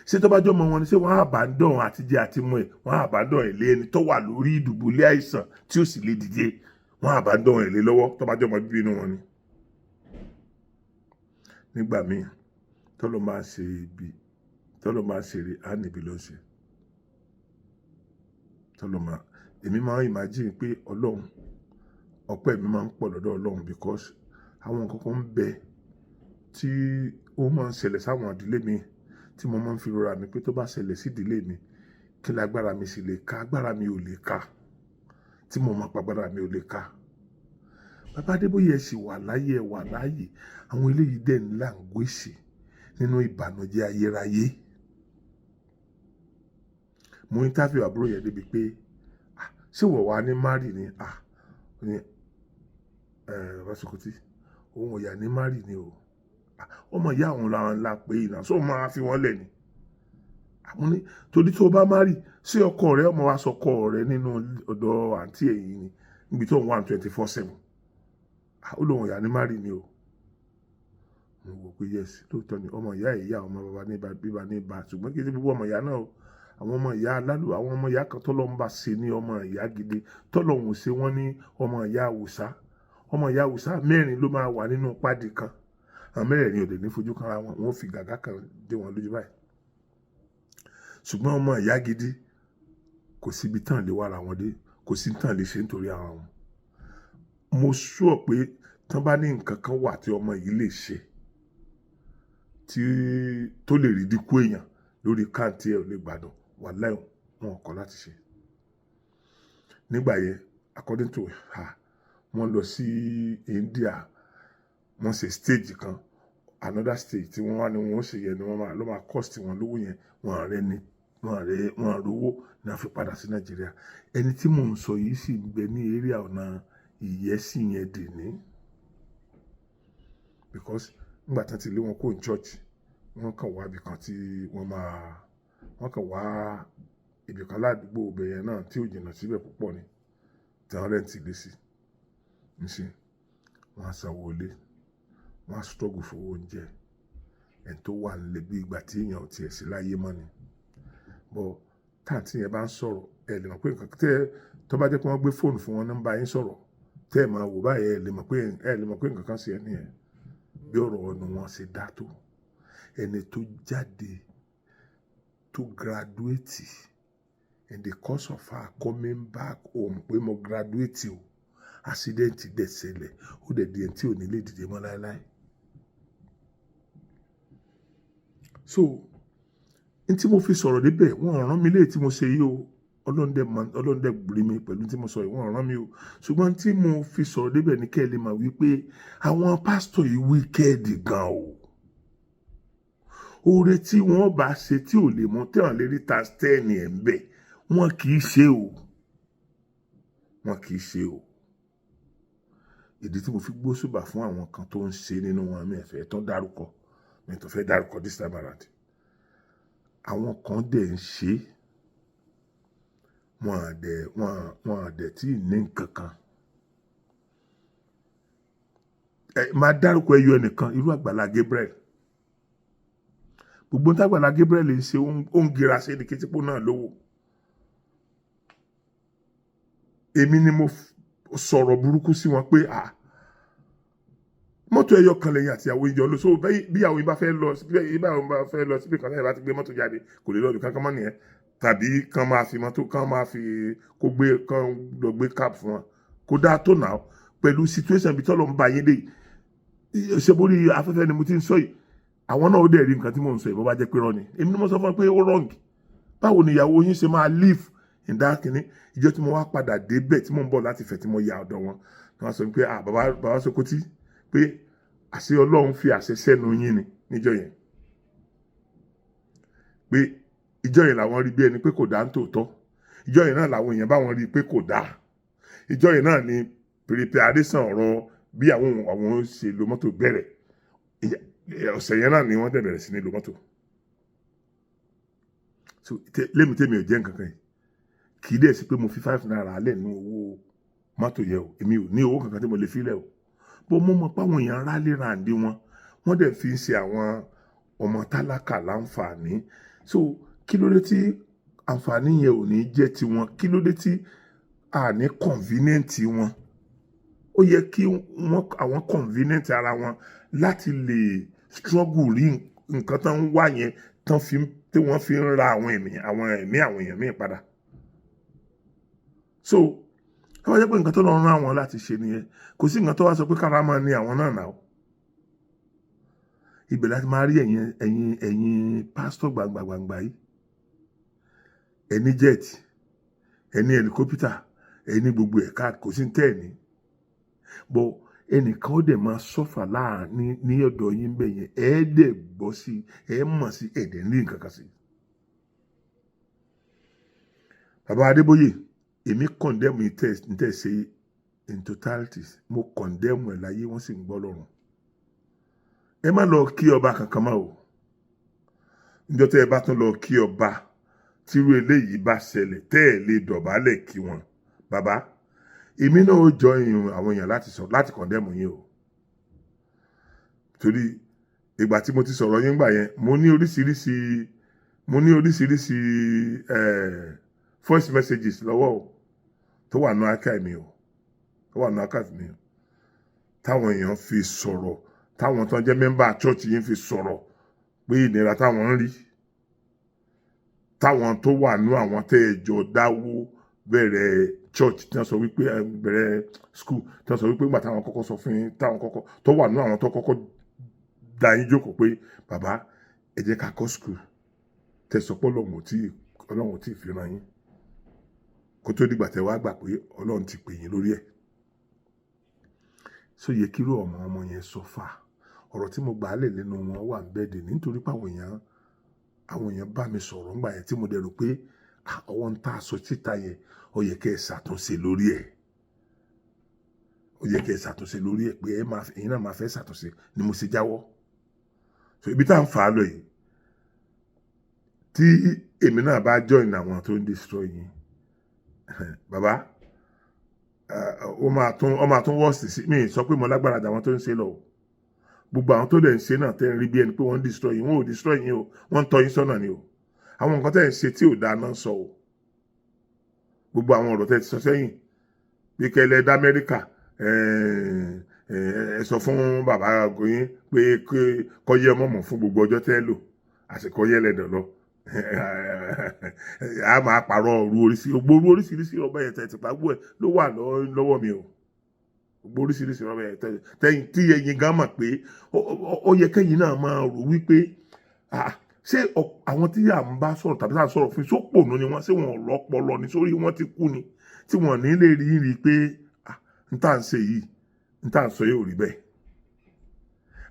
ṣé tó bá jẹ́ ọmọ wọn ni ṣé wọ́n á àbádọ́n àtijẹ́ àtimú ẹ̀ wọ́n á àbádọ́n ẹ̀ lé ẹni tó wà lórí ìdùbúlẹ̀ àìsàn tí ó sì lè dìde wọ́n á àbádọ́n ẹ̀ lé lọ́wọ́ tó bá jẹ́ ọmọ bíbí inú wọn ni. nígbà míì tọ́lọ́ máa ṣe ibi tọ́lọ́ máa ṣe eré á níbi ló ń ṣe tọ́lọ́ máa èmi máa ń imagine pé ọlọ́run ọpẹ́ mi máa ń pọ̀ lọ́dọ̀ ọlọ́run because àwọn nǹkan kan ń bẹ tí ó máa ń ṣẹlẹ̀ sáwọn ìdílé mi tí mo máa ń fi rora mi pé tó bá ṣẹlẹ̀ sí ìdílé mi kí lágbára mi sì lè ká agbára mi ò lè ká tí mo máa pa agbára mi ò lè ká. Bàbá Adébóyè sì wà láyé àwọn eléyìí dẹ̀ ń làǹgbèsì nínú ìbànújẹ́ ayérayé. Mo interview àbúrò yẹn débi pé ṣé wọ̀ wá ní mari ni ní Wásokòtì òun ò yà ní mari ni o ọmọ ìyá àwọn làwọn ńlá pé ìnà sọ máa fi wọ́n lẹ̀ ni. àwọn ní torí tó bá mari sí ọkọ rẹ ọmọ wa sọkọ rẹ nínú ọ̀dọ̀ àǹtí ẹ̀yìn ni níbi tó ń wà 24/7 ó lóun yà ní mari ni o. mo wò pé yes lóòótọ́ ni ọmọ ìyá ìyá ọmọ bàbá ní bíbá ní ibà ṣùgbọ́n kí n ṣe gbogbo ọmọ ìyá náà o àwọn ọmọ ìyá alálù àwọn ọmọ ìyá kan tọ́lọ́ ń bá ṣe ní ọmọ ìyá gidi tọ́lọ́ ń ṣe wọ́n ní ọmọ ìyá Haúsá ọmọ ìyá Haúsá 4 ló máa wà nínú pádì kan àwọn 4 ni ò lè ní fojú kan ara wọn fi gàgá kan dé wọn lójú báyìí ṣùgbọ́n ọmọ ìyá gidi kò síbi tán lè wà ra wọn dé kò sí tán lè ṣe nítorí ara wọn. mo sọ pé tán bá ní nǹkan kan wà tí ọmọ yìí lè ṣe tó lè rí dínkù èèyàn lórí káàntì ẹ̀ ò lè gbádùn wà láì wọn kọ̀ láti ṣe. nígbà yẹn according to wọ́n lọ sí India wọ́n ṣe stage kan another stage tí wọ́n wá ní wọ́n ṣe yẹn ni wọ́n ló máa cost wọn lówó yẹn wọ́n rówó ní a fi padà sí Nàìjíríà. ẹni tí mò ń sọ yìí sì ń bẹ ní area ọ̀nà Ìyẹ́sì yẹn dè ní because nígbà tí wọ́n ti lé wọn kó ní church wọ́n kàn wá ibì kan tí wọ́n kàn wá ibì kan ládùúgbò ibẹ̀ yẹn náà tí ò jìnnà síbẹ̀ púpọ̀ ni tí wọ́n rẹ́ǹtì lé sí níṣẹ́ wọ́n á sanwó ilé wọ́n á struggle fowó oúnjẹ ẹni tó wà nílé bí ìgbà tí èèyàn ò tiẹ̀ sí láyé mọ́ ni. bọ́ táǹtì yẹn bá ń sọ̀rọ̀ ẹ lè mọ̀ pé nǹkan tó bá jẹ́ pé wọ́n gbé fóònù fún wọn nọ́mbà yín sọ̀rọ̀ tẹ́ ẹ̀ máa wò báyìí ẹ lè mọ̀ pé nǹkan kan sí ẹ nìyẹn bí ọ̀rọ̀ ọ̀nà wọn ṣe dá tó. ẹni tó jáde tó graduate in the course of her coming back home pé mo graduate o accident dẹ̀ ṣẹlẹ̀ ó dẹ̀ di ẹni tí ò ní lè dìde mọ́ láéláé. so n tí mo fi sọ̀rọ̀ débẹ̀ wọ́n rán mi léè tí mo ṣe yìí o Ọlọ́run dẹ̀ rí mi pẹ̀lú tí mo sọ ìwọ̀n ràn mí o ṣùgbọ́n tí mo fi sọ̀rọ̀ débẹ̀ ní kẹ́lẹ́ mà wípé àwọn pásítọ̀ yìí wíkẹ́ẹ̀dì gan o oore tí wọ́n bá ṣe tí ò lè mú tí wọ́n lè rí tastẹ́ẹ̀nì ẹ̀ ń bẹ̀ wọn kì í ṣe o ìdí tí mo fi gbóṣùbà fún àwọn kan tó ń ṣe nínú wọn mi ẹ̀fẹ́ tó dárúkọ mi tó fẹ́ dárúkọ this time around àwọn kan dẹ̀ ń ṣe wọn àdẹ̀ tí ì ní nǹkan kan máa dárúkọ ẹyọ ẹnìkan irú Àgbàlá Gabriel gbogbo ní Àgbàlá Gabriel ń ṣe ó ń gira sí ẹni kìtìpó náà lówó èmi ni mo sọ̀rọ̀ burúkú sí wọn pé mọ́tò ẹyọ kan lẹ́yìn àti àwọn ìjọ ló so bí àwọn ìbá fẹ́ lọ síbi kan lẹ́yìn bá ti gbé mọ́tò jáde kò lè lọ́ọ̀dù kankan mọ́ nìyẹn tàbí kan máa fi mọ́tò kan máa fi kan lọ gbé cab fún wọn kó dáa tó náà pẹ̀lú situation bí tọ́lọ́ ń bá yín dé ṣe borí afẹ́fẹ́ ni mo ti ń sọ yìí àwọn náà ó dẹ̀ rí nǹkan tí mò ń sọ yìí bó bá jẹ́ pé rọ́ ni èmi ni mo sọ fún wọn pé ó wrong báwo ni ìyàwó yín ṣe máa live in that kìíní ìjọ tí mo wá padà débẹ̀ tí mo ń bọ̀ láti fẹ̀ tí mo ya ọ̀dọ̀ wọn wọ́n sọ pé bàbá Sokoti pé àṣẹ Ọlọ́run fi àṣẹ sẹ́nu yín ni níjọ́ yẹn pé ìjọ yẹn làwọn rí bí ẹni pé kò dá ń tòótọ́ ìjọ yẹn náà làwọn èèyàn báwọn rí pé kò dá ìjọ yẹn náà ni preparation ọ̀rọ̀ bí àwọn ṣe lo mọ́tò bẹ̀rẹ̀ ọ̀sẹ̀ yẹn náà ni wọ́n dẹ̀ bẹ̀rẹ̀ sí ní lo mọ́tò so lémi tèmi ò jẹ́ nǹkan kan yìí kì í dẹ̀ sí pé mo fi 5 naira alẹ́ nínú owó mọ́tò yẹn o èmi ò ní owó kankan tí mo lè filẹ̀ o bó mo mọ̀ páwọn èèyàn rálé ràǹdí wọ́n dẹ̀ fi ń ṣe àwọn ọmọ tálákà láǹfààní so kí ló dé tí àǹfààní yẹn ò ní jẹ́ tiwọn kí ló dé tí a ní convenient wọn ó yẹ kí àwọn convenient ara wọn láti lè struggle rí nǹkan tán ń wá yẹn tí wọ́n fi ń ra àwọn ẹ̀mí àwọn èèyàn míì padà so wọ́n jẹ́ pé nǹkan tó lọ rán àwọn láti ṣe nìyẹn kò sí nǹkan tó wá sọ pé kára máa ní àwọn náà náà ibẹ̀ láti máa rí ẹ̀yin pásítọ̀ gbàngbàngbà yìí ẹni jet ẹni helicopter ẹni gbogbo ẹ̀ka kò sí tẹ́ ẹ̀ ní bọ́ ẹnìkan ó dẹ̀ máa sọ́fà láàrin ní ọ̀dọ̀ yín bẹ̀ yẹn ẹ̀ dẹ̀ gbọ́ sí ẹ̀ mọ̀ sí ẹ̀dẹ̀ ní nǹkan kan sí. Bàbá Adébóyè èmi condemn ìtẹ̀sí in totality mo condemn ẹ̀ láyé wọ́n sì ń gbọ́ lọ́rùn ẹ má lọ kí ọba kankan mọ́ o níjọ́ tẹ́ ẹ bá tún lọ kí ọba tírú eléyìí bá ṣẹlẹ̀ tẹ́ ẹ lè dọ̀bálẹ̀ kí wọn bàbá èmi náà ó jọ àwọn èèyàn láti condemn yín o torí ìgbà tí mo ti sọ̀rọ̀ yín gbà yẹn mo ní oríṣiríṣi voice messages lọ́wọ́ o tó wà ní archive mi o táwọn èèyàn fi sọ̀rọ̀ táwọn tó jẹ́ mẹ́mbà church yín fi sọ̀rọ̀ pé ìnira táwọn ń rí táwọn tó wà ní àwọn tẹ́ ẹ jọ dáwó bẹ̀rẹ̀ church tí wọ́n sọ wípé bẹ̀rẹ̀ school tí wọ́n sọ wípé nígbà táwọn kọ́kọ́ sọ fún yín táwọn kọ́kọ́ tó wà ní àwọn tó kọ́kọ́ dá yín jókòó pé bàbá ẹ jẹ́ ká kọ́ school tẹ́ sọ pé Ọlọ́run ò tí ì fi ràn yín kó tó dìgbà tẹ́ wá gbà pé Ọlọ́run ti pè yín lórí ẹ̀ so yẹ kí ló ọmọ yẹn sọ fà ọ̀rọ̀ tí mo gbà á lè lẹ́nu wọn wà ń bẹ́ẹ̀dẹ̀ nítorí pé àwọn èèyàn bá mi sọ̀rọ̀ ńgbà yẹn tí mo dẹ̀ rò pé ọwọ́ ń ta aṣọ títa yẹn ó yẹ kẹ́ ẹ ṣàtúnṣe lórí ẹ̀ pé ẹ̀yin náà máa fẹ́ ṣàtúnṣe ni mo ṣe jáwọ́ so ibi tá à ń fà á lọ yìí tí èmi náà bá join àwọn tó ń destroy yín bàbá ó máa tún worst sí mi sọ pé mo lágbára jà àwọn tó ń ṣe lọ gbogbo àwọn tó dẹ̀ ń ṣe náà tẹ́ ń rí bí ẹni pé wọ́n ń destroy yín wọ́n ò destroy yín o wọ́n ń tọ́ yín sọ́nà ni o àwọn nǹkan tẹ́ ń ṣe tí ò dáa náà sọ o gbogbo àwọn ọ̀rọ̀ tẹ́ ti sọ sẹ́yìn bí kẹlẹ́ dá Amẹ́ríkà ẹ sọ fún bàbá Àgóyìn pé kọ́yẹ́ mọ̀mọ́ fún gbogbo ọjọ́ tẹ́ lò àsìkò yẹ́ lẹ́dọ̀ lọ a máa pààrọ̀ gbogbo oríṣiríṣi ọba yẹn tẹ̀ tìpágbó ẹ̀ ló wà lọ́wọ́ mi o gbogbo oríṣiríṣi ọba yẹn tẹ̀yìn tí ẹ̀yin gan mọ̀ pé ó yẹ kẹ́yìn náà máa rò wípé ṣé àwọn tí à ń bá sọ̀rọ̀ tàbí tá à ń sọ̀rọ̀ fún sópònú ni wọ́n, ṣé wọn ò lọ́pọlọ ni, sórí wọn ti kú ni, tí wọ́n ní lè rí pé n tá à ń ṣe yìí, n tá à ń sọ yìí ò rí bẹ́ẹ̀.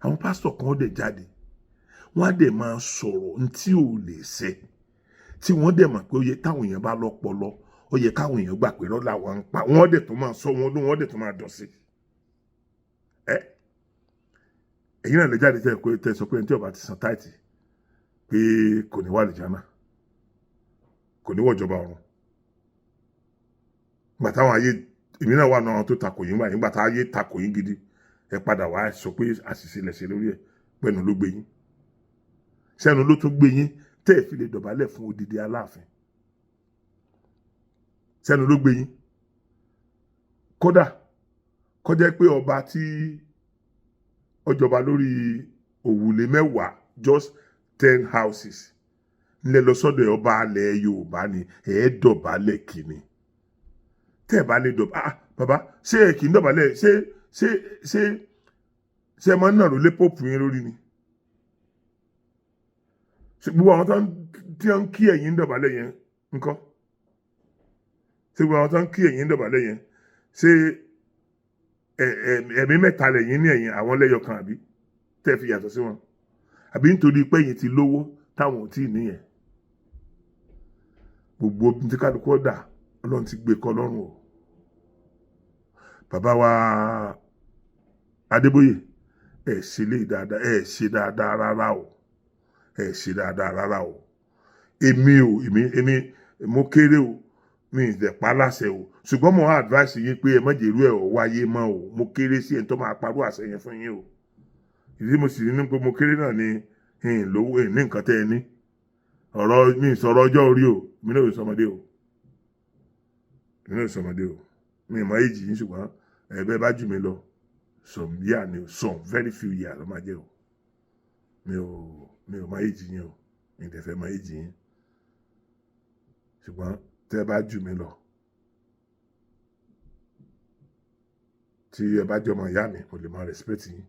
Àwọn pásítọ̀ kan dẹ̀ jáde, wọ́n á dẹ̀ máa sọ̀rọ̀ n tí ò lè ṣe, tí wọ́n dẹ̀ mọ̀ pé ó yẹ táwọn èèyàn bá lọ́pọlọ, ó yẹ káwọn èèyàn gbà pé lọ́la wọn ń pa, wọ́n dẹ̀ tó máa sọ wọn lóhùn, wọ́n dẹ̀ tó máa dọ̀ sí. Ẹ̀yin náà lè jáde tẹ́ sọ pé ẹni tí ó bá ti san táìtì pé kò ní wà àlùjánnà, kò ní wọ̀jọba ọ̀run. Ìgbà táwọn ayé, èmi náà wà náà tó takò yín wáyé, ìgbà táwọn ayé takò yín gidi, ẹ padà wá sọ pé àṣìṣe lẹ̀ṣẹ̀ lórí ẹ̀, pẹ̀lú ló gbé yín. Sẹ́nu ló tún gbé yín tẹ́ ẹ̀ fi lè dọ̀bálẹ̀ fún odidi Aláàfin. Sẹ́nu ló gbé yín. Kódà kọjá pé ọba tí ọjọba lórí òwúlé 10, just 10 houses, nílẹ̀ lọ sọ́dọ̀ ọba alẹ̀ Yorùbá ni dọ̀bálẹ̀ kìíní. Tẹ́ ẹ̀ bá lè bàbá ṣé ẹ kì í dọ̀bálẹ̀, ṣé ẹ máa ń nàró lé pọ́ọ̀pù yín lórí ni? Gbogbo àwọn tí wọ́n ń kí ẹ̀yin dọ̀bálẹ̀ yẹn ńkọ́? Ṣé gbogbo àwọn tó ń kí ẹ̀yin dọ̀bálẹ̀ yẹn, ṣé ẹ̀mí mẹ́ta lẹ̀yin ní ẹ̀yin àwọn lẹ́yọ kan àbí tẹ́ fi yàtọ̀ sí wọn? Àbí nítorí pé ẹ̀yin ti lówó táwọn ò tí ì níyẹn? Gbogbo obìnrin tí kálukú ọ̀dà Ọlọ́run ti gbé kọ́ lọ́rùn o. Bàbá wa Adébóyè, ẹ ṣe lé dáadáa, ẹ ṣe dáadáa rárá o, ẹ ṣe dáadáa rárá o. Èmi mo kéré o, mi ì dẹ̀ pa láṣẹ o, ṣùgbọ́n mo advice yín pé ẹ má jẹ́ irú ẹ̀ ọ̀ wáyé mọ́ o. Mo kéré sí ẹni tó máa parú àṣẹ yẹn fún yín o. Ìdí mo sì ní pé mo kéré náà ni lówó ní nǹkan tẹ́ ẹ ní. Ọ̀rọ̀ mi sọ̀rọ̀ ọjọ́ orí o, mi náà ò sọmọdé o, mi ì mọ èjì yín, ṣùgbọ́n ẹ̀bẹ̀ bá jù mí lọ some year ni o, some very few years ló máa jẹ́ o. Mi ò mọ èjì yín o, mi ì dẹ̀ fẹ́ mọ èjì yín, ṣùgbọ́n tẹ́ bá jù mí lọ, tí ẹ bá jọmọ ìyá mi, mo lè máa respect yín,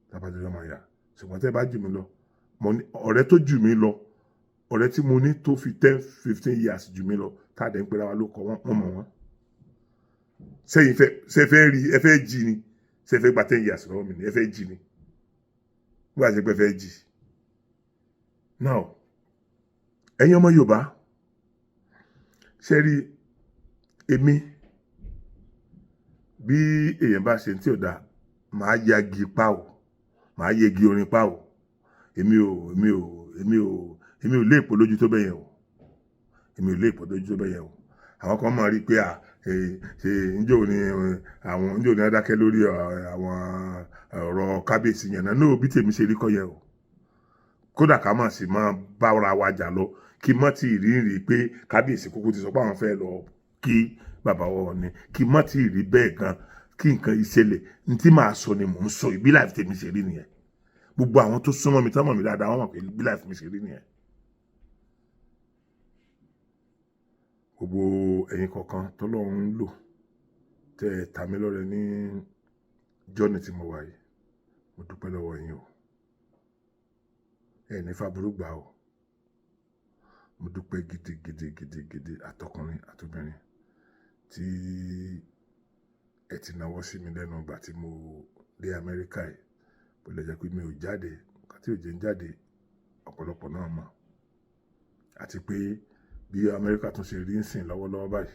tá bá jọmọ ìyá. Ṣùgbọ́n tẹ́ bá jù mí lọ, ọ̀rẹ́ tó jù mí lọ, ọ̀rẹ́ tí mo ní tó fi 10-15 years jù mí lọ, tá dẹ̀ ń pera wa ló kọ wọ́n mọ̀ wọ́n. Sẹ́yìn fẹ́ rí, ẹ fẹ́ jí ni, ṣé fẹ́ gba 10 years lọ́wọ́ mi ni, ẹ fẹ́ jí ni, nígbà tí pé fẹ́ jí. Now, ẹ̀yin ọmọ Yorùbá, ṣe rí èmi, bí èèyàn bá ṣe tí ò dáa, màá yagi pa o, màá yegi orin pa o. Èmi ò lè pò lójú tó bẹ́yẹn o. Èmi ò lè pò lójú tó bẹ́yẹn o. Àwọn kan máa rí pé ǹjẹ́ òní adákẹ́ lórí àwọn ọ̀rọ̀ kábíyèsí yẹn náà. Bí tèmi ṣe rí kọ́ yẹn o. Kódà ká máa sì máa bá ara wa jà lọ, kí mọ́ tí rí pé kábíyèsí kúkú ti sọ pé àwọn fẹ́ lọ kí bàbá wọn ni, kí mọ́ tí rí bẹ́ẹ̀ gan, kí nǹkan ìṣẹ̀lẹ̀ ní tí màá sọ ni mò ń sọ, ìbí láì tèmi ṣe rí nìyẹn. Gbogbo àwọn tó súnmọ́ mi tán mọ̀ mi dáadáa, wọ́n mọ̀ pé ìbí láì tèmi ṣe rí nìyẹn. Gbogbo ẹ̀yin kọ̀ọ̀kan tọ́lọ́run ń lò tẹ́ ta mí lọ́rẹ ní jọ́nì tí mo wà yìí, mo dúpẹ́ lọ́wọ́ yín o. Ẹ ní fàbúrú gbà o. Mo dúpẹ́ gidigidi àtọkùnrin àtobìnrin tí ẹ ti náwó sí mi lẹ́nu ìgbà tí mo dé Amẹ́ríkà yìí. Bó lè jẹ́ pé mi ò jáde, nǹkan tí ò jẹ́ ń jáde ọ̀pọ̀lọpọ̀ náà mọ̀. Àti pé bí Amẹ́ríkà tún ṣe rí ń sìn lọ́wọ́lọ́wọ́ báyìí,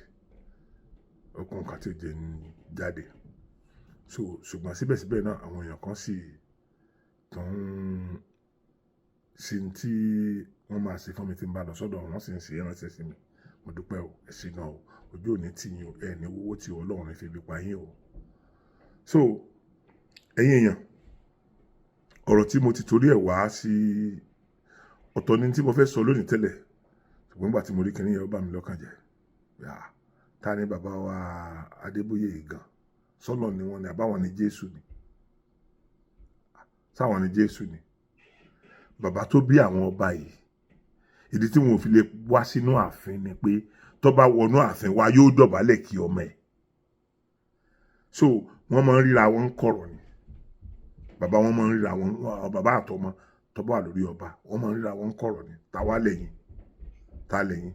ọkùnrin nǹkan tí ò jẹ́ ń jáde. Ṣùgbọ́n síbẹ̀síbẹ̀ náà àwọn èèyàn kan sì tún sí tí wọ́n máa ṣe fún mi tí ń bá lọ sọ́dọ̀ wọn sì ń ṣe ránṣẹ́ sí mi. Mo dúpẹ́ o, ẹ ṣé gan o. Ojú òní tì yín o, ẹ ní owó tí Ọlọ́run fi bí pa yín o. Ẹ̀yin èèyàn, ọ̀rọ̀ tí mo ti torí ẹ̀ wá sí ọ̀tọ̀ ni tí mo fẹ́ sọ lónìí tẹ́lẹ̀, ṣùgbọ́n nígbà tí mo rí kinní yẹn ó bà mí lọ́kàn jẹ́. Ta ni bàbá wa Adébóyè gan? Sọ́lọ̀ ni wọ́n ni, àbáwọn ni Jésù ni? Sáwọn ni Jésù ni? Bàbá tó bí àwọn ọba yìí, ìdí tí wọn ò fi lè wá sínú ààfin ni pé tó bá wọnú ààfin wa yóò dọ̀bálẹ̀ kí ọmọ ẹ̀. Wọ́n máa ń ríra wọn kọ̀rọ̀ ni. Bàbá wọn máa ń ríra wọn, bàbá àtọmọ tó bá wà lórí ọba wọ́n máa ń ríra wọn kọ̀rọ̀ ni ta wá lẹ́yìn ta lẹ́yìn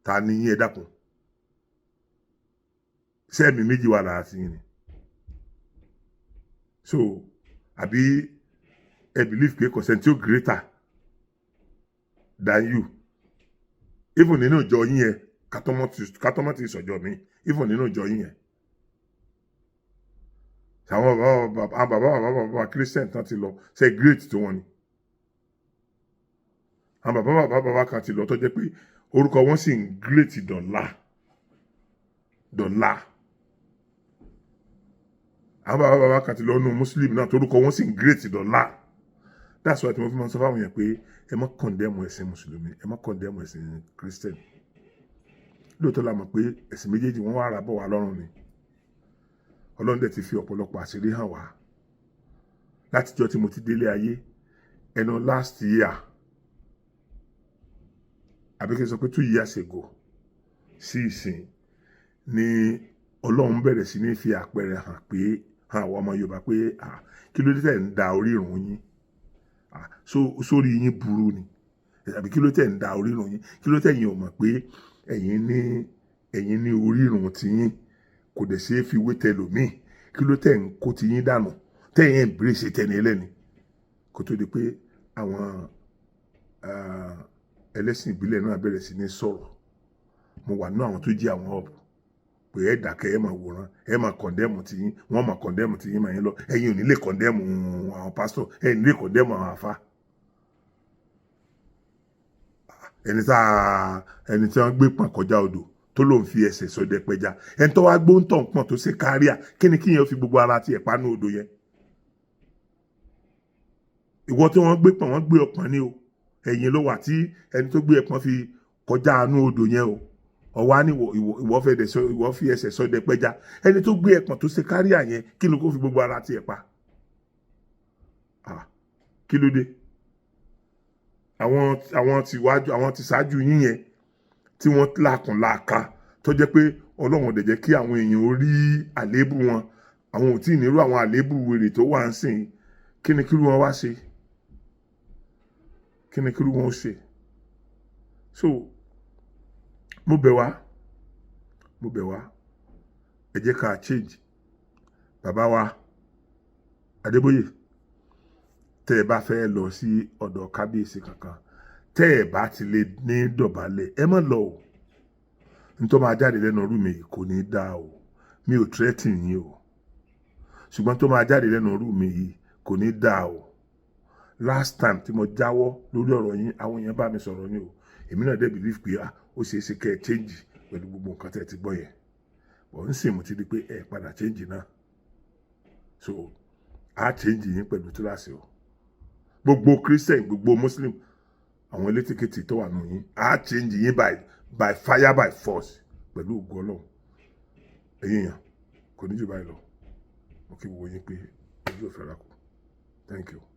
ta ní yín ẹ dákun sẹ́ẹ̀mì méjì wà lára sí yín ni so àbí ẹ believe pé kò sẹ́ni tí ó greater than you even nínú ìjọ yín yẹn kátọ́mọ́tì ìsọ̀jọ́ mi even nínú ìjọ yín yẹn àwọn bàbá Christian tán ti lọ ṣe great tó wọn ni àwọn bàbá kan ti lọ tó jẹ́ pé orúkọ wọn sì ń great dọ̀là àwọn bàbá kan ti lọ nù Muslim náà torúkọ wọn sì ń great dọ̀là that's why tí mo fi máa ń sọ fáwọn yẹn pé ẹ má condemn ẹ̀sìn mùsùlùmí ẹ má condemn ẹ̀sìn Christian lóòótọ́ la mọ̀ pé ẹ̀sìn méjèèjì wọ́n wá ra bọ̀ wá lọ́rùn ni Ọlọ́run dẹ̀ ti fi ọ̀pọ̀lọpọ̀ àṣírí hàn wá látijọ́ tí mo ti délé ayé ẹnu last year àbí kí n sọ pé 2 years ago sí ìsìn ni Ọlọ́run bẹ̀rẹ̀ sí ní fi àpẹẹrẹ hàn àwọn ọmọ Yorùbá pé kí ló dé tẹ̀ ń da orírun yín sórí yín burú ni àbí kí ló tẹ̀ ń da orírun yín kí ló tẹ̀ yín ò mọ̀ pé ẹ̀yin ní orírun ti yín kò dẹ̀ ṣe é fi wé tẹlòmíì kí ló tẹ̀ ń kó ti yín dànù tẹ̀yìn embrace tẹni ẹlẹ́ni kó tó di pé àwọn ẹlẹ́sìn ìbílẹ̀ náà bẹ̀rẹ̀ sí ní sọ̀rọ̀ mo wà nínú àwọn tó jí àwọn ọ̀bù pé ẹ dákẹ́ ẹ máa wòran ẹ máa kọ̀ndẹ́mù ti yín wọ́n máa kọ̀ndẹ́mù ti yín máa yín lọ ẹ̀yin ò ní lè kọ̀ndẹ́mù àwọn pásítọ̀ ẹ̀yin ò ní lè kọ̀ndẹ́mù àwọn àfá ẹni tí wọ́n gbé pọ̀n kọjá odò tó ló ń fi ẹsẹ̀ sọdẹ pẹja ẹni tó wá gbóǹtọ̀ pọ̀n tó ṣe káríà kí ni kíyàn fi gbogbo ara ti ẹ̀pá ní odò yẹn ìwọ tí wọ́n gbé pọ̀n wọ́n gbé ọpọ̀n ní o ẹ̀yìn ló wà tí ẹni tó gbé ẹpọ̀n fi kọjá ní odò yẹn o ọwá ní ìwọ fi ẹsẹ̀ sọdẹ pẹja ẹni tó gbé ẹpọ̀n tó ṣe káríà yẹn kí ni kó fi gbogbo ara ti ẹ̀pá kí ló dé àwọn ti ṣáájú yín yẹn tí wọ́n lákùn láàka tó jẹ́ pé Ọlọ́run dẹ̀ jẹ́ kí àwọn èèyàn rí àléébù wọn àwọn ò tí ì nírú àwọn àléébù wèrè tó wà ń sìn kí ni kírú wọn wá ṣe kí ni kírú wọn ó ṣe so mo bẹ̀ wá ẹ jẹ́ ká change bàbá wa Adébóyè tẹ́ ẹ bá fẹ́ lọ sí ọ̀dọ̀ kábíyèsí kankan tẹ́ ẹ bá ti lè ní dọ̀bálẹ̀ ẹ má lọ o nítorí máa jáde lẹ́nu ọrú mi kò ní dáa o mi ò threaten yín o ṣùgbọ́n tó máa jáde lẹ́nu ọrú mi yìí kò ní dáa o last time tí mo jáwọ́ lórí ọ̀rọ̀ yín àwọn èèyàn bá mi sọ̀rọ̀ ni o èmi náà dẹ̀ believe pé ó ṣeé ṣe kẹ́ ẹ change pẹ̀lú gbogbo nǹkan tẹ́ ẹ ti gbọ́ yẹn bọ̀ ń sìn mo ti di pé ẹ padà change náà so á change yín pẹ̀lú kíláàsì o gbogbo Christian gbogbo Muslim àwọn elétíkètì tó wà nù yín á change yín by fire by force pẹ̀lú ògo Ọlọ́run ẹ̀yin yàn kò ní jù báyìí lọ mo kí gbogbo yín pé ojú ò fẹ́ ra kù thank you.